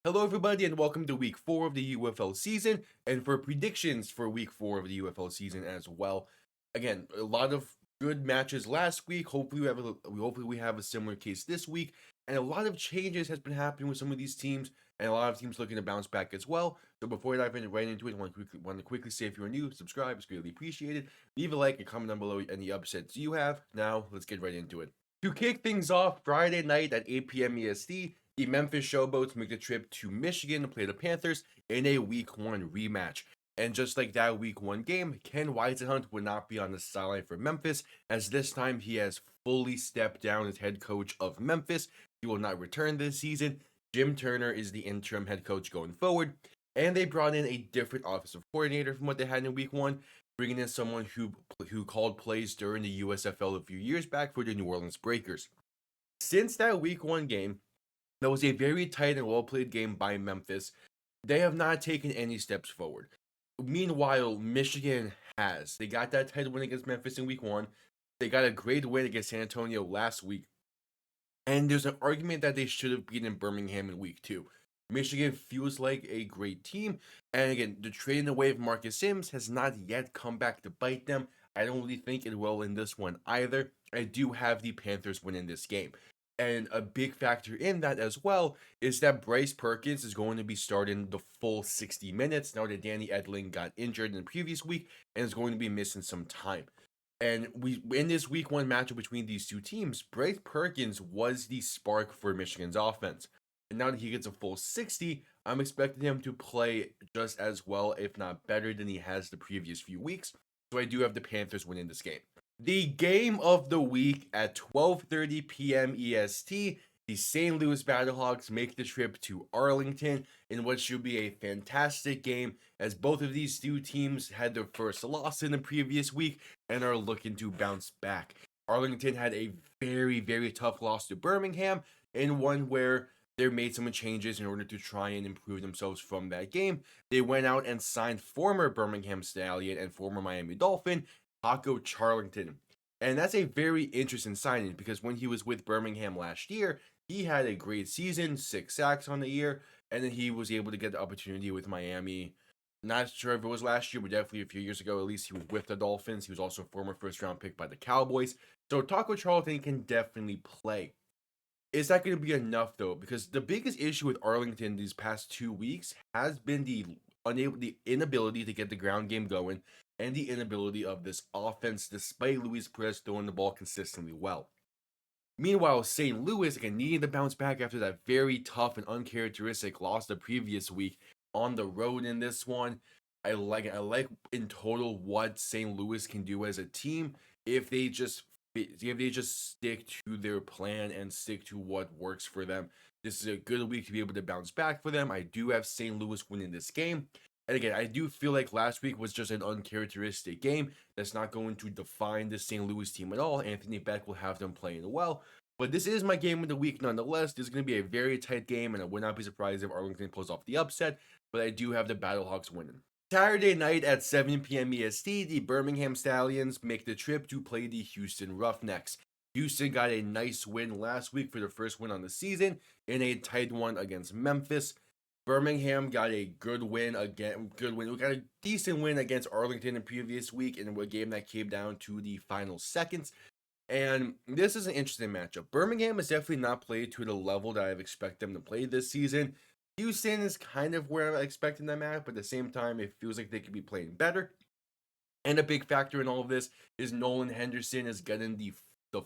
Hello, everybody, and welcome to week 4 of the UFL season, and for predictions for week 4 of the UFL season as well. Again, a lot of good matches last week. Hopefully we have a similar case this week, and a lot of changes has been happening with some of these teams, and a lot of teams looking to bounce back as well. So before I dive right into it, I want to quickly say if you're new, subscribe. It's greatly appreciated. Leave a like and comment down below any upsets you have. Now let's get right into it. To kick things off, Friday night at 8 p.m. EST, the Memphis Showboats make the trip to Michigan to play the Panthers in a Week 1 rematch. And just like that Week 1 game, Ken Whisenhunt would not be on the sideline for Memphis, as this time he has fully stepped down as head coach of Memphis. He will not return this season. Jim Turner is the interim head coach going forward. And they brought in a different offensive coordinator from what they had in Week 1, bringing in someone who called plays during the USFL a few years back for the New Orleans Breakers. Since that Week 1 game, that was a very tight and well-played game by Memphis, they have not taken any steps forward. Meanwhile, Michigan has. They got that tight win against Memphis in Week 1. They got a great win against San Antonio last week. And there's an argument that they should have beaten Birmingham in Week 2. Michigan feels like a great team. And again, the trading away of Marcus Sims has not yet come back to bite them. I don't really think it will in this one either. I do have the Panthers winning this game. And a big factor in that as well is that Bryce Perkins is going to be starting the full 60 minutes now that Danny Edling got injured in the previous week and is going to be missing some time. And we in this week 1 matchup between these two teams, Bryce Perkins was the spark for Michigan's offense. And now that he gets a full 60, I'm expecting him to play just as well, if not better, than he has the previous few weeks. So I do have the Panthers winning this game. The game of the week at 12:30 p.m. EST, the St. Louis Battlehawks make the trip to Arlington in what should be a fantastic game, as both of these two teams had their first loss in the previous week and are looking to bounce back. Arlington had a very, very tough loss to Birmingham, and one where they made some changes in order to try and improve themselves from that game. They went out and signed former Birmingham Stallion and former Miami Dolphin, Taco Charlton. And that's a very interesting signing because when he was with Birmingham last year, he had a great season, 6 sacks on the year, and then he was able to get the opportunity with Miami. Not sure if it was last year, but definitely a few years ago, at least he was with the Dolphins. He was also a former first round pick by the Cowboys. So Taco Charlton can definitely play. Is that going to be enough though? Because the biggest issue with Arlington these past 2 weeks has been the inability to get the ground game going and the inability of this offense, despite Luis Perez throwing the ball consistently well. Meanwhile, St. Louis again needing to bounce back after that very tough and uncharacteristic loss the previous week on the road in this one. I like in total what St. Louis can do as a team if they just stick to their plan and stick to what works for them. This is a good week to be able to bounce back for them. I do have St. Louis winning this game. And again, I do feel like last week was just an uncharacteristic game that's not going to define the St. Louis team at all. Anthony Beck will have them playing well. But this is my game of the week nonetheless. This is going to be a very tight game, and I would not be surprised if Arlington pulls off the upset. But I do have the Battlehawks winning. Saturday night at 7 p.m. EST, the Birmingham Stallions make the trip to play the Houston Roughnecks. Houston got a nice win last week for their first win on the season in a tight one against Memphis. Birmingham got a good win again. We got a decent win against Arlington the previous week in a game that came down to the final seconds. And this is an interesting matchup. Birmingham has definitely not played to the level that I've expected them to play this season. Houston is kind of where I expected them at, but at the same time, it feels like they could be playing better. And a big factor in all of this is Nolan Henderson is getting the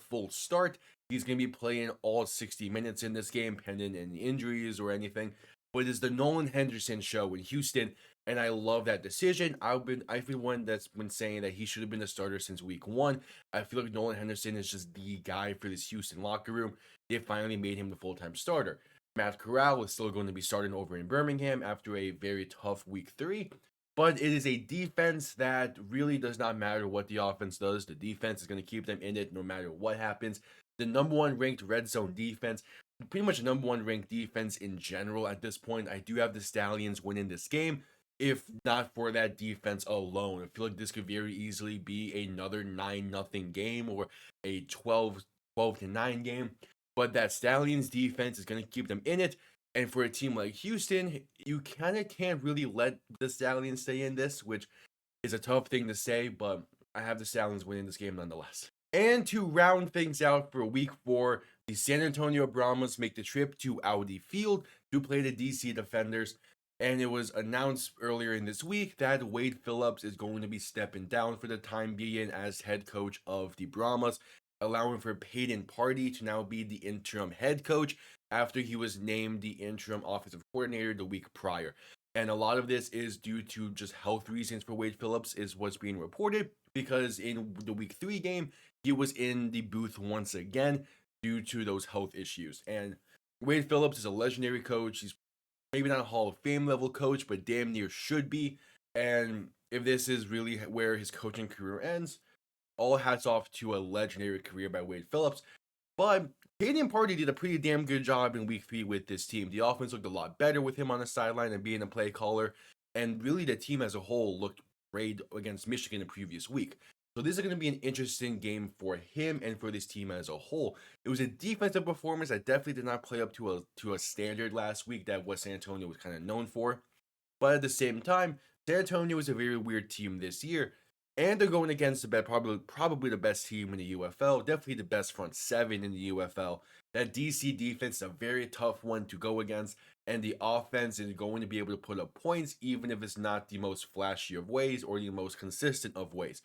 full start. He's going to be playing all 60 minutes in this game, pending any injuries or anything. But it's the Nolan Henderson show in Houston, and I love that decision. I've been one that's been saying that he should have been a starter since week 1. I feel like Nolan Henderson is just the guy for this Houston locker room. They finally made him the full-time starter. Matt Corral is still going to be starting over in Birmingham after a very tough week 3. But it is a defense that really does not matter what the offense does. The defense is going to keep them in it no matter what happens. The number 1 ranked red zone defense, pretty much the number 1 ranked defense in general at this point. I do have the Stallions winning this game. If not for that defense alone, I feel like this could very easily be another 9-0 game or a 12-9 game. But that Stallions defense is going to keep them in it. And for a team like Houston, you kind of can't really let the Stallions stay in this, which is a tough thing to say, but I have the Stallions winning this game nonetheless. And to round things out for week 4, the San Antonio Brahmas make the trip to Audi Field to play the DC Defenders. And it was announced earlier in this week that Wade Phillips is going to be stepping down for the time being as head coach of the Brahmas, allowing for Peyton Party to now be the interim head coach after he was named the interim offensive coordinator the week prior. And a lot of this is due to just health reasons for Wade Phillips, is what's being reported, because in the week 3 game, he was in the booth once again due to those health issues. And Wade Phillips is a legendary coach. He's maybe not a Hall of Fame level coach, but damn near should be. And if this is really where his coaching career ends, all hats off to a legendary career by Wade Phillips. But Peyton Party did a pretty damn good job in week 3 with this team. The offense looked a lot better with him on the sideline and being a play caller. And really, the team as a whole looked great against Michigan the previous week. So this is going to be an interesting game for him and for this team as a whole. It was a defensive performance that definitely did not play up to a standard last week that what San Antonio was kind of known for. But at the same time, San Antonio is a very weird team this year. And they're going against probably the best team in the UFL, definitely the best front 7 in the UFL. That DC defense is a very tough one to go against, and the offense is going to be able to put up points even if it's not the most flashy of ways or the most consistent of ways.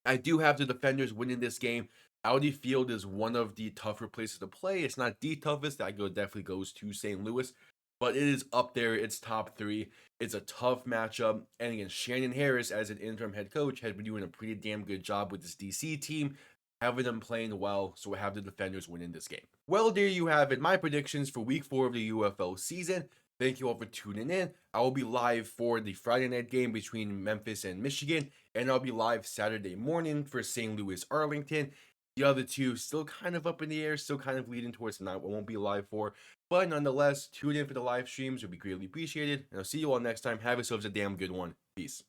I do have the Defenders winning this game. Audi Field is one of the tougher places to play. It's not the toughest. That definitely goes to St. Louis, but it is up there. It's top 3. It's a tough matchup. And again, Shannon Harris, as an interim head coach, has been doing a pretty damn good job with this DC team, having them playing well. So I have the Defenders winning this game. Well, there you have it. My predictions for week 4 of the UFL season. Thank you all for tuning in. I will be live for the Friday night game between Memphis and Michigan, and I'll be live Saturday morning for St. Louis Arlington. The other two still kind of up in the air, still kind of leading towards not what won't be live for. But nonetheless, tune in for the live streams. It would be greatly appreciated. And I'll see you all next time. Have yourselves a damn good one. Peace.